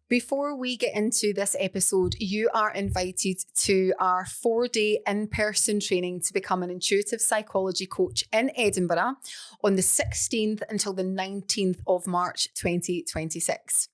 Before we get into this episode, you are invited to our 4-day in-person training to become an intuitive psychology coach in Edinburgh on the 16th until the 19th of March 2026.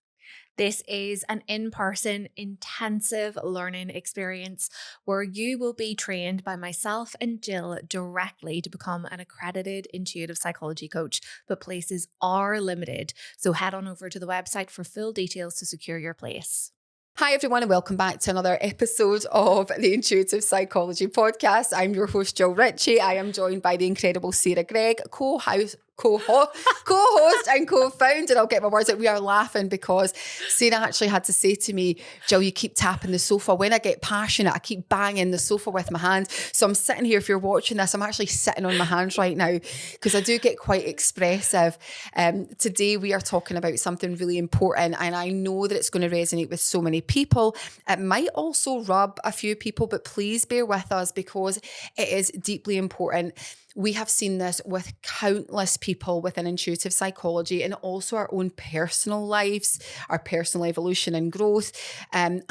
This is an in-person intensive learning experience where you will be trained by myself and Jill directly to become an accredited intuitive psychology coach, but places are limited. So head on over to the website for full details to secure your place. Hi, everyone, and welcome back to another episode of the Intuitive Psychology Podcast. I'm your host, Jill Ritchie. I am joined by the incredible Sarah Gregg, co-host and co-founder. I'll get my words out. We are laughing because Sarah actually had to say to me, Jill, you keep tapping the sofa. When I get passionate, I keep banging the sofa with my hand. So I'm sitting here, if you're watching this, I'm actually sitting on my hands right now because I do get quite expressive. Today we are talking about something really important, and I know that it's going to resonate with so many people. It might also rub a few people, but please bear with us because it is deeply important. We have seen this with countless people within intuitive psychology and also our own personal lives, our personal evolution and growth, and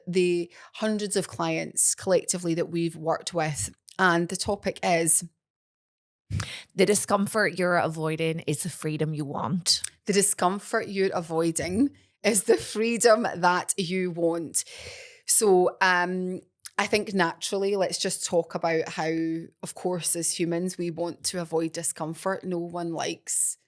the hundreds of clients collectively that we've worked with. And the topic is the discomfort you're avoiding is the freedom you want. The discomfort you're avoiding is the freedom that you want. So, I think naturally, let's just talk about how, of course, as humans, we want to avoid discomfort. No one likes,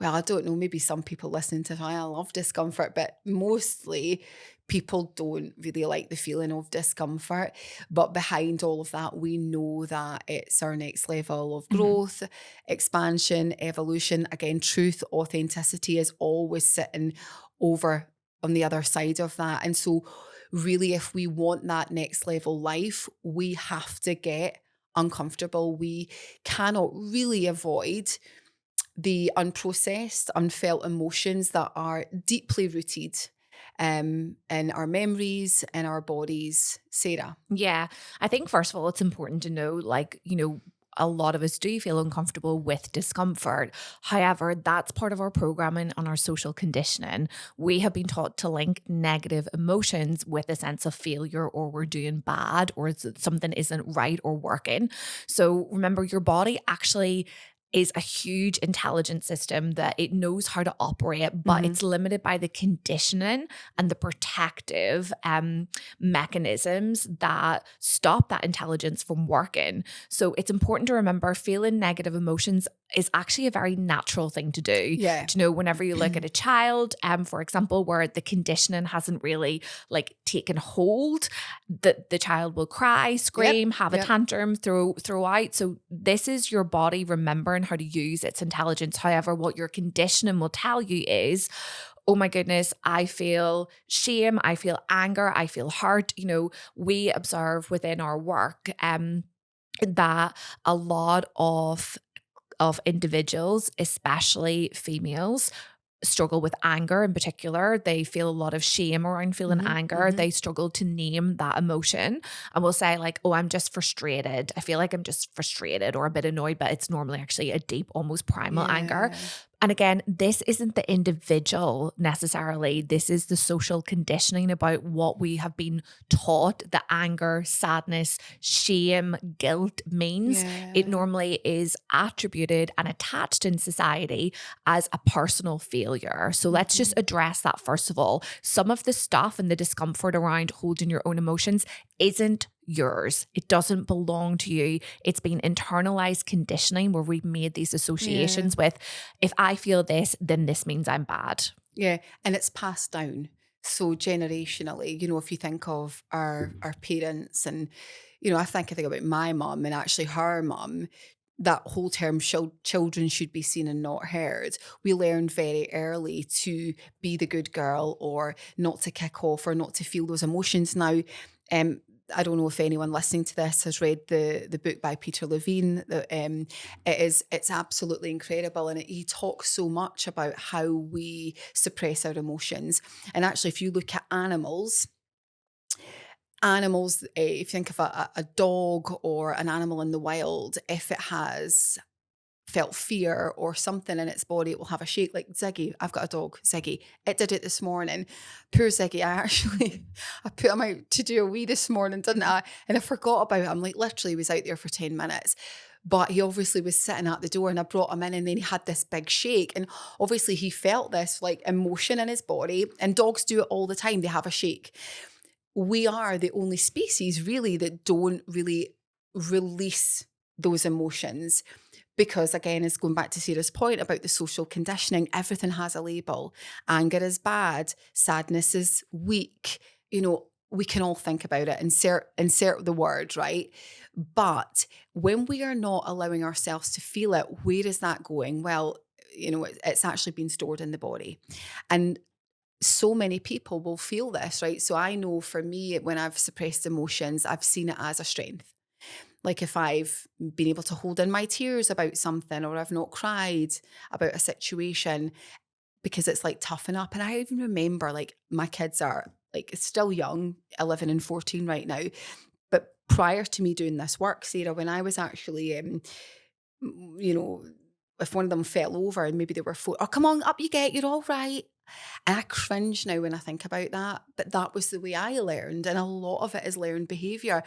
well, I don't know, maybe some people listening to I love discomfort, but mostly people don't really like the feeling of discomfort. But behind all of that, we know that it's our next level of growth, expansion, evolution. Again, truth, authenticity is always sitting over on the other side of that. And so really, if we want that next level life, we have to get uncomfortable. We cannot really avoid the unprocessed, unfelt emotions that are deeply rooted in our memories and our bodies. Sarah? Yeah, I think first of all, it's important to know, a lot of us do feel uncomfortable with discomfort. However, that's part of our programming and our social conditioning. We have been taught to link negative emotions with a sense of failure, or we're doing bad, or something isn't right or working. So remember, your body actually is a huge intelligence system that it knows how to operate, but it's limited by the conditioning and the protective mechanisms that stop that intelligence from working. So it's important to remember feeling negative emotions is actually a very natural thing to do. Yeah. To know, whenever you look at a child, for example, where the conditioning hasn't really taken hold, the child will cry, scream, have a tantrum, throw out. So this is your body remembering how to use its intelligence. However, what your conditioning will tell you is, oh my goodness, I feel shame, I feel anger, I feel hurt. We observe within our work that a lot of individuals, especially females, struggle with anger in particular. They feel a lot of shame around feeling anger. They struggle to name that emotion and will say oh, I'm just frustrated. I feel like I'm just frustrated or a bit annoyed, but it's normally actually a deep, almost primal anger. And again, this isn't the individual necessarily. This is the social conditioning about what we have been taught that anger, sadness, shame, guilt means. It normally is attributed and attached in society as a personal failure. So let's just address that first of all. Some of the stuff and the discomfort around holding your own emotions isn't yours. It doesn't belong to you. It's been internalized conditioning where we've made these associations with, if I feel this, then this means I'm bad. Yeah, and it's passed down. So generationally, if you think of our parents and, I think about my mum and actually her mum, that whole term, children should be seen and not heard. We learned very early to be the good girl or not to kick off or not to feel those emotions. Now, I don't know if anyone listening to this has read the book by Peter Levine. It's absolutely incredible, and he talks so much about how we suppress our emotions. And actually, if you look at animals, if you think of a dog or an animal in the wild, if it has felt fear or something in its body, it will have a shake. Like Ziggy, I've got a dog, Ziggy. It did it this morning. Poor Ziggy. I put him out to do a wee this morning, didn't I? And I forgot about him. Like literally he was out there for 10 minutes. But he obviously was sitting at the door and I brought him in and then he had this big shake. And obviously he felt this like emotion in his body. And dogs do it all the time. They have a shake. We are the only species really that don't really release those emotions because again, it's going back to Sarah's point about the social conditioning. Everything has a label. Anger is bad. Sadness is weak. We can all think about it, insert the word, right? But when we are not allowing ourselves to feel it, where is that going? Well, it's actually been stored in the body. And so many people will feel this, right? So I know for me, when I've suppressed emotions, I've seen it as a strength. Like if I've been able to hold in my tears about something or I've not cried about a situation because it's like toughen up. And I even remember like my kids are like still young, 11 and 14 right now. But prior to me doing this work, Sarah, when I was actually, you know, if one of them fell over and maybe they were oh, come on, up you get, you're all right. And I cringe now when I think about that. But that was the way I learned. And a lot of it is learned behavior.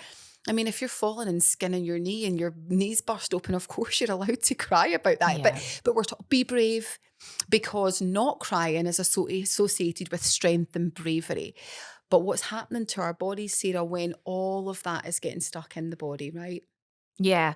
I mean, if you're falling and skinning your knee and your knees burst open, of course you're allowed to cry about that. Yeah. But we're taught, be brave, because not crying is associated with strength and bravery. But what's happening to our bodies, Sarah, when all of that is getting stuck in the body, right? Yeah.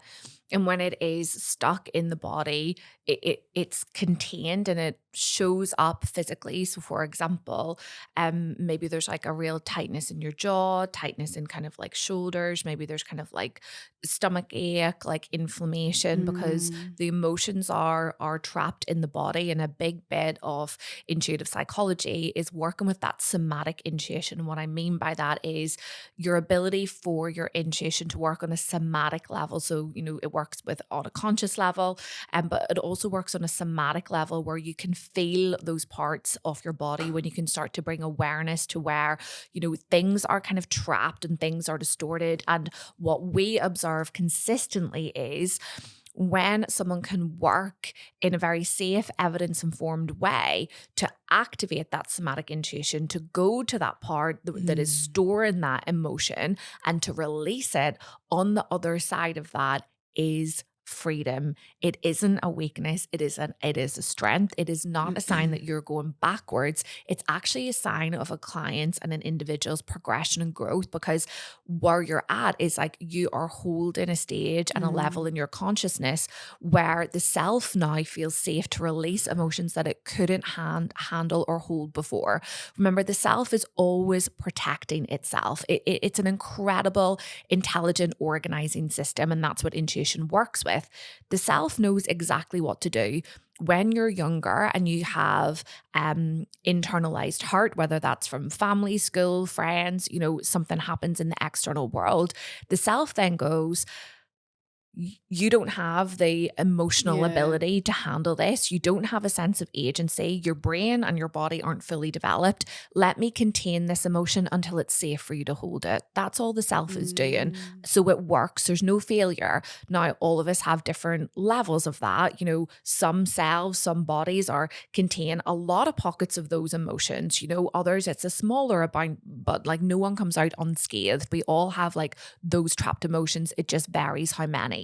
And when it is stuck in the body, it's contained and it shows up physically. So for example, maybe there's like a real tightness in your jaw, tightness in kind of like shoulders, maybe there's kind of like stomach ache, like inflammation, because Mm. the emotions are trapped in the body. And a big bit of intuitive psychology is working with that somatic intuition. And what I mean by that is your ability for your intuition to work on a somatic level. So, it works with on a conscious level, but it also works on a somatic level where you can feel those parts of your body, when you can start to bring awareness to where, things are kind of trapped and things are distorted. And what we observe consistently is when someone can work in a very safe, evidence-informed way to activate that somatic intuition, to go to that part that is storing that emotion and to release it, on the other side of that is freedom. It isn't a weakness. It is a strength. It is not a sign that you're going backwards. It's actually a sign of a client's and an individual's progression and growth, because where you're at is like you are holding a stage and a level in your consciousness where the self now feels safe to release emotions that it couldn't handle or hold before. Remember, the self is always protecting itself. It's an incredible, intelligent, organizing system, and that's what intuition works with. The self knows exactly what to do. When you're younger and you have internalized hurt, whether that's from family, school, friends, something happens in the external world, the self then goes, you don't have the emotional Yeah. ability to handle this. You don't have a sense of agency. Your brain and your body aren't fully developed. Let me contain this emotion until it's safe for you to hold it. That's all the self is doing. So it works. There's no failure. Now, all of us have different levels of that. Some selves, some bodies contain a lot of pockets of those emotions. Others, it's a smaller amount, but like no one comes out unscathed. We all have like those trapped emotions. It just varies how many.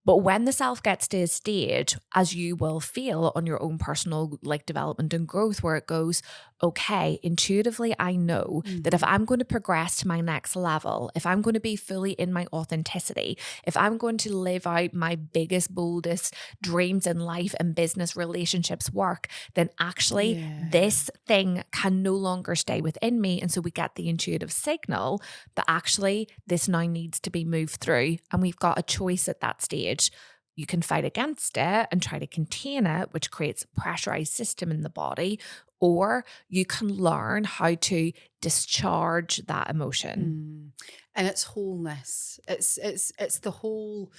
But when the self gets to a stage, as you will feel on your own personal like development and growth, where it goes, okay, intuitively, I know that if I'm going to progress to my next level, if I'm going to be fully in my authenticity, if I'm going to live out my biggest, boldest dreams in life and business, relationships, work, then actually this thing can no longer stay within me. And so we get the intuitive signal that actually this now needs to be moved through. And we've got a choice at that stage. You can fight against it and try to contain it, which creates a pressurized system in the body, or you can learn how to discharge that emotion. And it's wholeness. It's the whole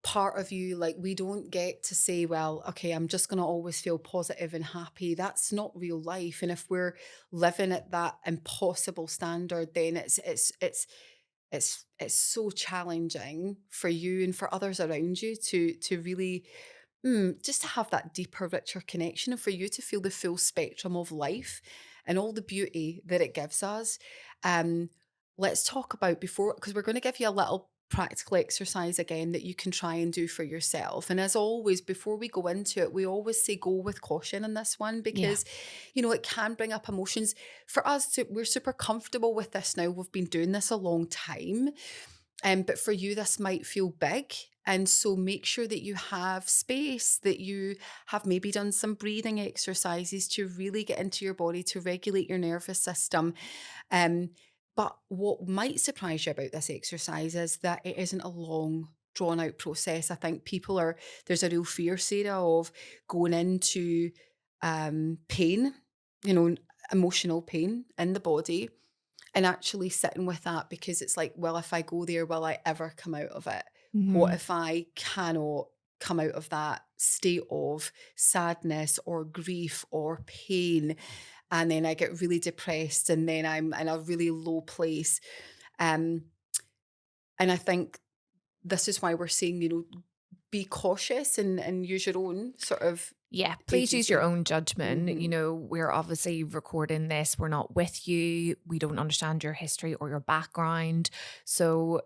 part of you. Like we don't get to say, well, okay, I'm just going to always feel positive and happy. That's not real life. And if we're living at that impossible standard, then it's so challenging for you and for others around you to really Just to have that deeper, richer connection and for you to feel the full spectrum of life and all the beauty that it gives us. Um, let's talk about before, because we're going to give you a little practical exercise again that you can try and do for yourself. And as always, before we go into it, we always say go with caution in this one Yeah. because, it can bring up emotions. For us, we're super comfortable with this now. We've been doing this a long time. But for you, this might feel big. And so make sure that you have space, that you have maybe done some breathing exercises to really get into your body, to regulate your nervous system. Um, but what might surprise you about this exercise is that it isn't a long, drawn out process. I think there's a real fear, Sarah, of going into pain, you know, emotional pain in the body and actually sitting with that because it's like, well, if I go there, will I ever come out of it? What Mhm. if I cannot come out of that state of sadness or grief or pain? And then I get really depressed and then I'm in a really low place. Um, and I think this is why we're saying, be cautious and use your own sort of Yeah, please use your agency. own judgment. Hmm. We're obviously recording this. We're not with you. We don't understand your history or your background. So,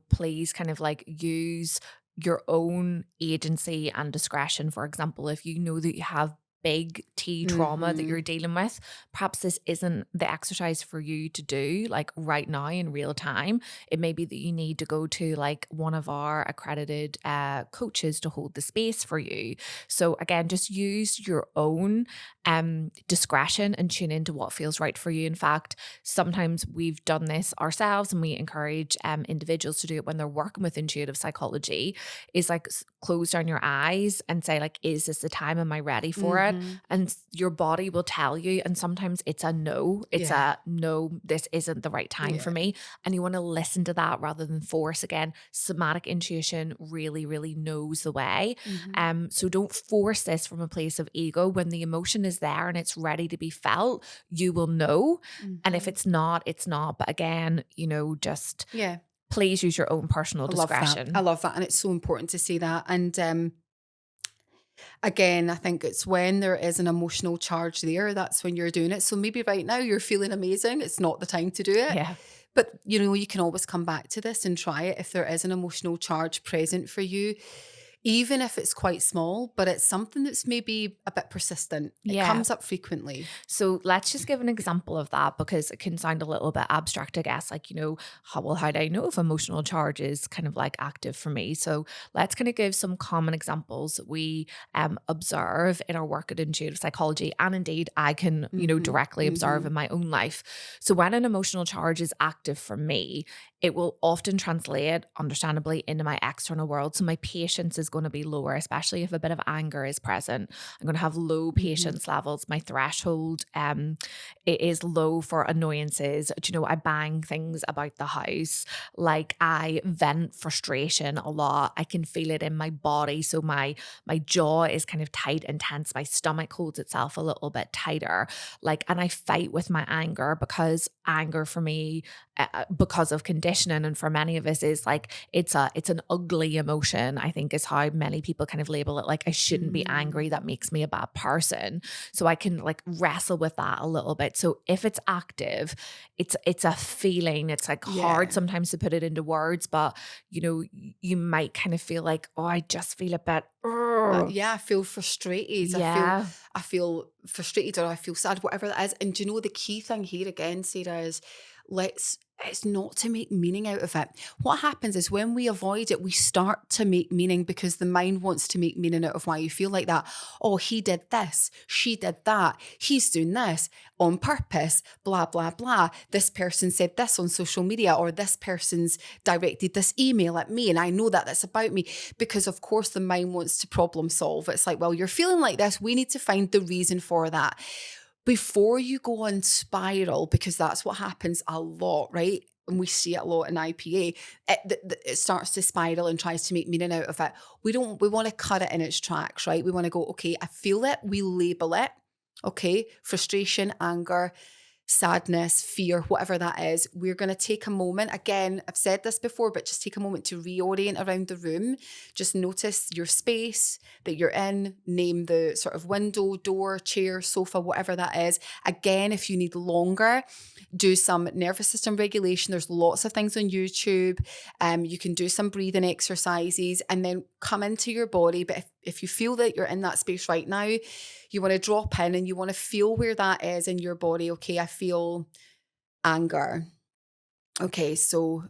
please kind of like use your own agency and discretion. For example, if you know that you have big T trauma that you're Hmm. dealing with, perhaps this isn't the exercise for you to do like right now in real time. It may be that you need to go to like one of our accredited coaches to hold the space for you. So again, just use your own discretion and tune into what feels right for you. In fact, sometimes we've done this ourselves and we encourage individuals to do it when they're working with intuitive psychology is like close down your eyes and say like, is this the time? Am I ready for it? Hmm. And your body will tell you. And sometimes it's a no. It's Yeah. a no, this isn't the right time for Yeah. me. And you want to listen to that rather than force. Again, somatic intuition really, really knows the way. Hmm. So don't force this from a place of ego. When the emotion is there and it's ready to be felt, you will know. And if Hmm. it's not, it's not. But again, just Yeah. please use your own personal I love that. I discretion. love that. And it's so important to say that. And again, I think it's when there is an emotional charge there, that's when you're doing it. So maybe right now you're feeling amazing. It's not the time to do it. Yeah. But you can always come back to this and try it if there is an emotional charge present for you, even if it's quite small, but it's something that's maybe a bit persistent. It Yeah. comes up frequently. So let's just give an example of that because it can sound a little bit abstract, I guess. Like, how do I know if emotional charge is kind of like active for me? So let's kind of give some common examples that we observe in our work at intuitive psychology. And indeed, I can, Hmm. directly observe Hmm. in my own life. So when an emotional charge is active for me, it will often translate, understandably, into my external world. So my patience is going to be lower, especially if a bit of anger is present. I'm going to have low Hmm. patience levels. My threshold it is low for annoyances. I bang things about the house. Like I vent frustration a lot. I can feel it in my body. So my jaw is kind of tight and tense. My stomach holds itself a little bit tighter. And I fight with my anger because anger for me, because of conditioning, and for many of us is like it's an ugly emotion. I think is how many people kind of label it. Like I shouldn't be angry. Mm. That makes me a bad person. So I can like wrestle with that a little bit. So if it's active, it's a feeling. It's like hard Yeah. sometimes to put it into words, but you might kind of feel like, oh, I just feel a bit. "Ugh." Yeah, I feel frustrated. Yeah. I feel frustrated or I feel sad, whatever that is. And do you know the key thing here again, Sarah, is it's not to make meaning out of it. What happens is when we avoid it, we start to make meaning because the mind wants to make meaning out of why you feel like that. Oh, he did this, she did that, he's doing this on purpose, blah, blah, blah. This person said this on social media, or this person's directed this email at me, and I know that that's about me. Because of course the mind wants to problem solve. It's like, well, you're feeling like this. We need to find the reason for that before you go on spiral, because that's what happens a lot, right? And we see it a lot in IPA. It starts to spiral and tries to make meaning out of it. We want to cut it in its tracks, right? We want to go, okay, I feel it. We label it. Okay. Frustration, anger, sadness, fear, whatever that is, we're going to take a moment. Again, I've said this before, but just take a moment to reorient around the room. Just notice your space that you're in. Name the sort of window, door, chair, sofa, whatever that is. Again, if you need longer, do some nervous system regulation. There's lots of things on YouTube. You can do some breathing exercises and then come into your body. But if you feel that you're in that space right now, you want to drop in and you want to feel where that is in your body. Okay, I feel anger. Okay, so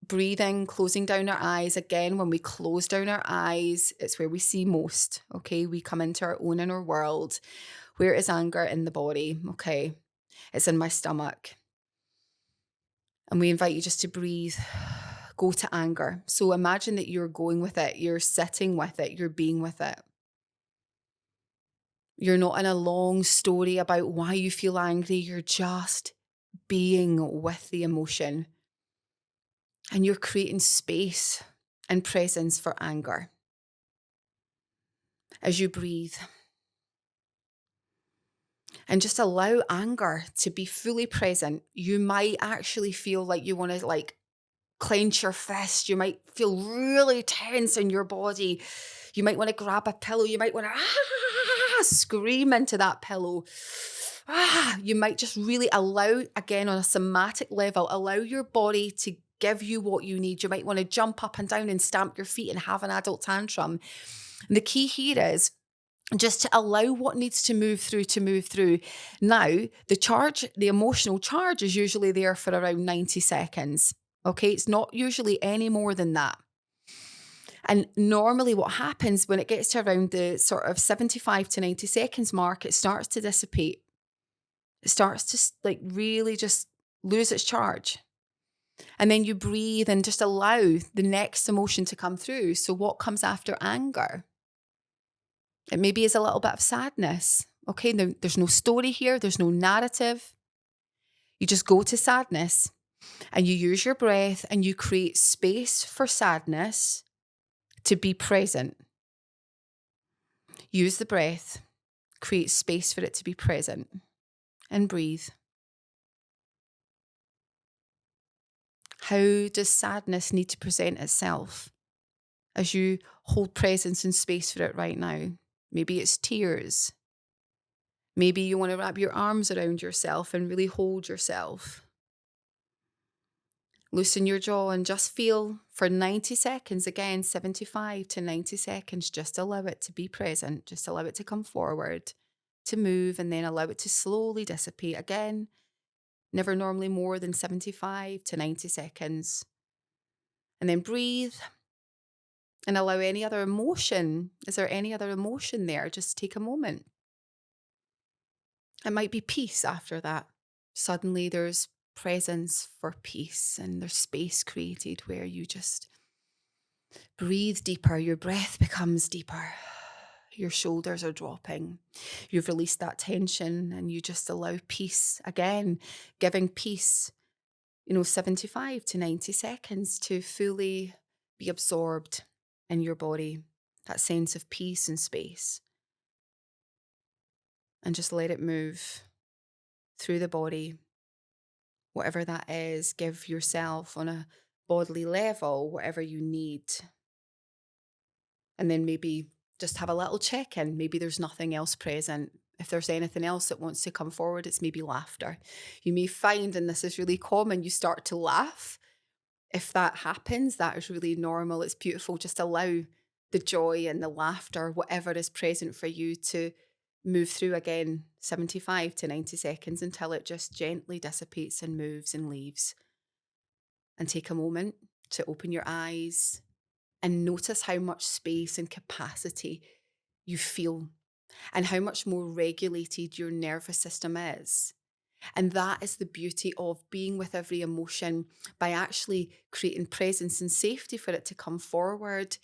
breathing, closing down our eyes. Again, when we close down our eyes, it's where we see most. Okay, we come into our own inner world. Where is anger in the body? Okay, it's in my stomach. And we invite you just to breathe, go to anger. So imagine that you're going with it, you're sitting with it, you're being with it. You're not in a long story about why you feel angry. You're just being with the emotion. And you're creating space and presence for anger. As you breathe. And just allow anger to be fully present. You might actually feel like you want to clench your fist. You might feel really tense in your body. You might want to grab a pillow. You might want to scream into that pillow. You might just really allow, again, on a somatic level, allow your body to give you what you need. You might want to jump up and down and stamp your feet and have an adult tantrum. And the key here is just to allow what needs to move through. Now, the emotional charge is usually there for around 90 seconds. Okay, it's not usually any more than that. And normally what happens when it gets to around the sort of 75 to 90 seconds mark, it starts to dissipate. It starts to really just lose its charge. And then you breathe and just allow the next emotion to come through. So what comes after anger? It maybe is a little bit of sadness. Okay, now there's no story here. There's no narrative. You just go to sadness and you use your breath and you create space for sadness to be present. Use the breath, create space for it to be present, and breathe. How does sadness need to present itself as you hold presence and space for it right now? Maybe it's tears. Maybe you want to wrap your arms around yourself and really hold yourself. Loosen your jaw and just feel for 90 seconds, again, 75 to 90 seconds, just allow it to be present. Just allow it to come forward, to move, and then allow it to slowly dissipate. Again, never normally more than 75 to 90 seconds. And then breathe and allow any other emotion. Is there any other emotion there? Just take a moment. It might be peace after that. Suddenly there's presence for peace and there's space created where you just breathe deeper. Your breath becomes deeper. Your shoulders are dropping. You've released that tension and you just allow peace. Again, giving peace, 75 to 90 seconds to fully be absorbed in your body. That sense of peace and space. And just let it move through the body. Whatever that is, give yourself on a bodily level whatever you need. And then maybe just have a little check-in. Maybe there's nothing else present. If there's anything else that wants to come forward, it's maybe laughter. You may find, and this is really common, you start to laugh. If that happens, that is really normal. It's beautiful. Just allow the joy and the laughter, whatever is present for you, to move through again 75 to 90 seconds until it just gently dissipates and moves and leaves. And take a moment to open your eyes and notice how much space and capacity you feel and how much more regulated your nervous system is. And that is the beauty of being with every emotion. By actually creating presence and safety for it to come forward,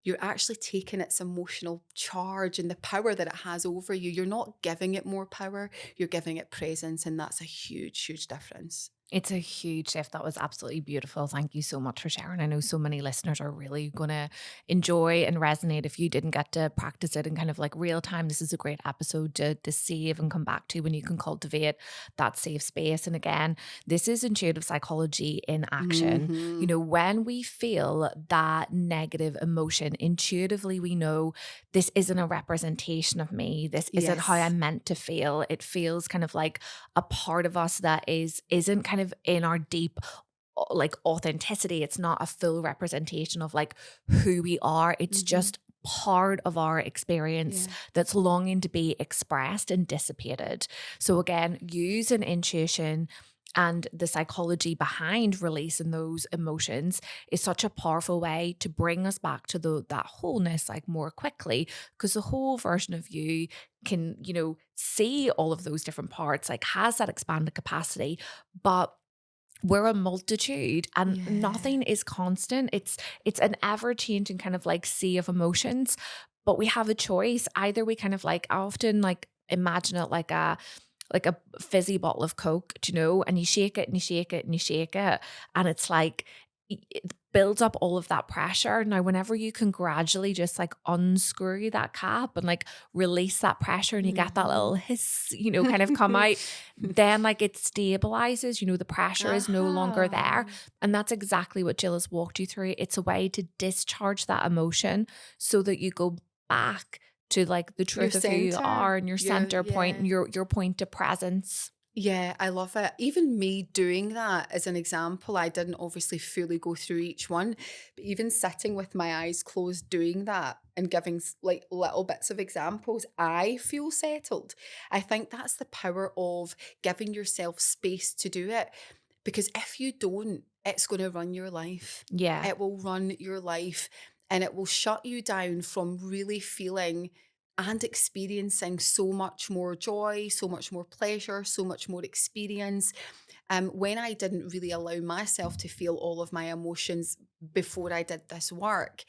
you're actually taking its emotional charge and the power that it has over you. You're not giving it more power, you're giving it presence. And that's a huge, huge difference. It's a huge shift. That was absolutely beautiful. Thank you so much for sharing. I know so many listeners are really going to enjoy and resonate. If you didn't get to practice it in kind of like real time, this is a great episode to save and come back to when you can cultivate that safe space. And again, this is intuitive psychology in action. You Hmm. know, when we feel that negative emotion, intuitively, we know this isn't a representation of me. This isn't how Yes. I'm meant to feel. It feels kind of like a part of us that isn't kind of in our deep like authenticity. It's not a full representation of like who we are. It's Hmm. just part of our experience Yeah. that's longing to be expressed and dissipated. So again, use an intuition and the psychology behind releasing those emotions is such a powerful way to bring us back to that wholeness like more quickly, because the whole version of you can, you know, see all of those different parts, like has that expanded capacity. But we're a multitude and Yeah. nothing is constant. It's an ever-changing kind of like sea of emotions, but we have a choice. Either we kind of like, I often like imagine it like a fizzy bottle of Coke, do you know, and you shake it and you shake it and you shake it. And it's like, it builds up all of that pressure. Now, whenever you can gradually just like unscrew that cap and like release that pressure and you get that little Hmm. hiss, you know, kind of come out, then like it stabilizes, you know, the pressure is no longer there. Uh-huh. And that's exactly what Jill has walked you through. It's a way to discharge that emotion so that you go back to like the Your truth of who you center. are and your Yeah. center point and Yeah. your point of presence. Yeah, I love it. Even me doing that as an example, I didn't obviously fully go through each one, but even sitting with my eyes closed doing that and giving like little bits of examples, I feel settled. I think that's the power of giving yourself space to do it. Because if you don't, it's going to run your life. Yeah. It will run your life and it will shut you down from really feeling and experiencing so much more joy, so much more pleasure, so much more experience. When I didn't really allow myself to feel all of my emotions before I did this work,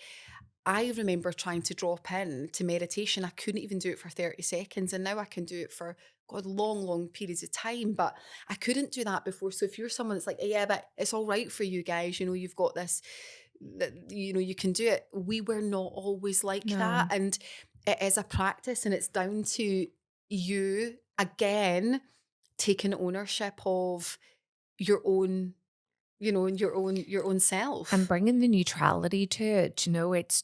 I remember trying to drop in to meditation. I couldn't even do it for 30 seconds. And now I can do it for, God, long, long periods of time. But I couldn't do that before. So if you're someone that's like, yeah, but it's all right for you guys, you know, you've got this, that, you know, you can do it. We were not always like that. No. And it is a practice and it's down to you again taking ownership of your own, you know, your own And self. bringing the neutrality to it, you know, it's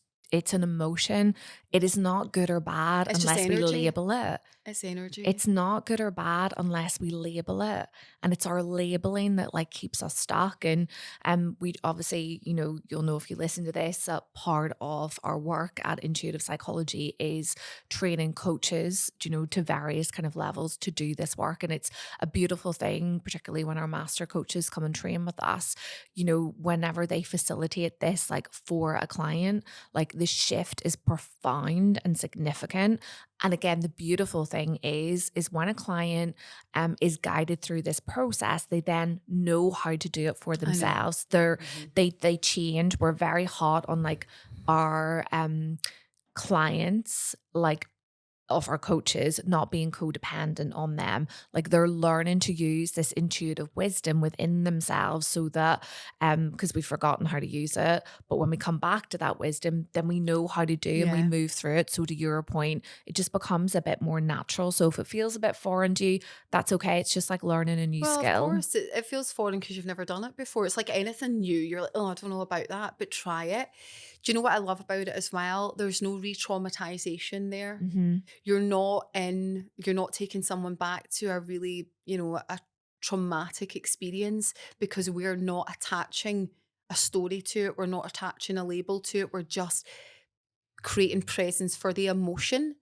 an emotion. It is not good or bad It's just unless we energy. label it. It's energy. It's not good or bad unless we label it. And it's our labeling that like keeps us stuck. And we obviously, you know, you'll know if you listen to this, part of our work at Intuitive Psychology is training coaches, you know, to various kind of levels to do this work. And it's a beautiful thing, particularly when our master coaches come and train with us, you know, whenever they facilitate this like for a client, like the shift is profound and significant. And again, the beautiful thing is when a client is guided through this process, they then know how to do it for I know. themselves. Mhm. They change. We're very hot on like our clients, like of our coaches not being codependent on them. Like they're learning to use this intuitive wisdom within themselves so that because we've forgotten how to use it. But when we come back to that wisdom, then we know how to do and we Yeah. move through it. So to your point, it just becomes a bit more natural. So if it feels a bit foreign to you, that's okay. It's just like learning a new Well, of skill. course, it feels foreign because you've never done it before. It's like anything new. You're like, oh, I don't know about that, but try it. Do you know what I love about it as well? There's no re-traumatization there. Hmm. You're not taking someone back to a really, you know, a traumatic experience because we're not attaching a story to it. We're not attaching a label to it. We're just creating presence for the emotion,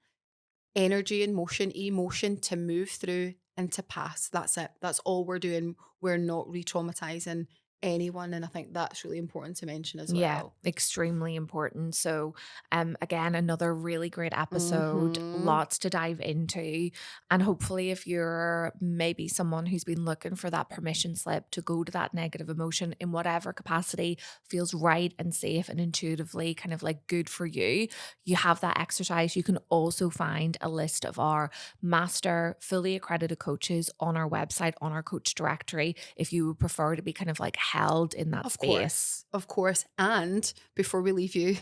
energy and motion, emotion to move through and to pass. That's it. That's all we're doing. We're not re-traumatizing anyone. And I think that's really important to mention as Yeah, well. extremely important. So, again, another really great episode, Mm-hmm. lots to dive into. And hopefully, if you're maybe someone who's been looking for that permission slip to go to that negative emotion in whatever capacity feels right and safe and intuitively kind of like good for you, you have that exercise. You can also find a list of our master, fully accredited coaches on our website, on our coach directory, if you would prefer to be kind of like held in that Of space. course, of course. And before we leave you,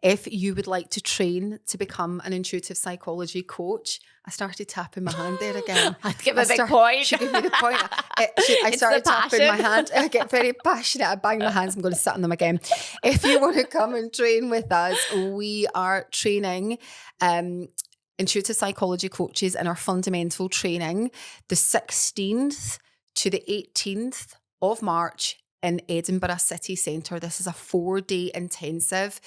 if you would like to train to become an intuitive psychology coach, I started tapping my hand there again. I'd give a big point. She gave me the point. I It's started the tapping my passion. hand. I get very passionate. I bang my hands. I'm going to sit on them again. If you want to come and train with us, we are training intuitive psychology coaches in our fundamental training the 16th to the 18th of March in Edinburgh City Centre. This is a 4-day intensive.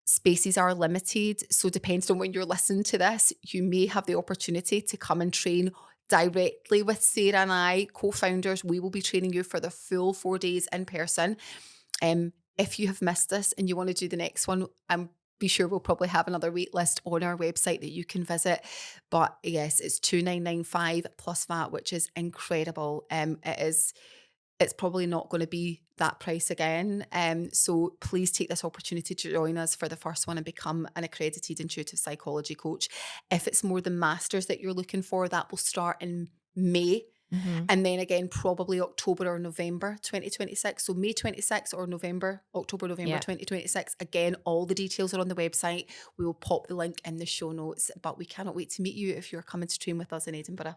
Spaces are limited. So depending on when you're listening to this, you may have the opportunity to come and train directly with Sarah and I, co-founders. We will be training you for the full 4 days in person. If you have missed this and you want to do the next one, be sure we'll probably have another wait list on our website that you can visit. But yes, it's 2,995 plus VAT, which is incredible. It's probably not going to be that price again. So please take this opportunity to join us for the first one and become an accredited intuitive psychology coach. If it's more the masters that you're looking for, that will start in May. Mhm. And then again, probably October or November 2026. So May 26 or October, November Yeah. 2026. Again, all the details are on the website. We will pop the link in the show notes. But we cannot wait to meet you if you're coming to train with us in Edinburgh.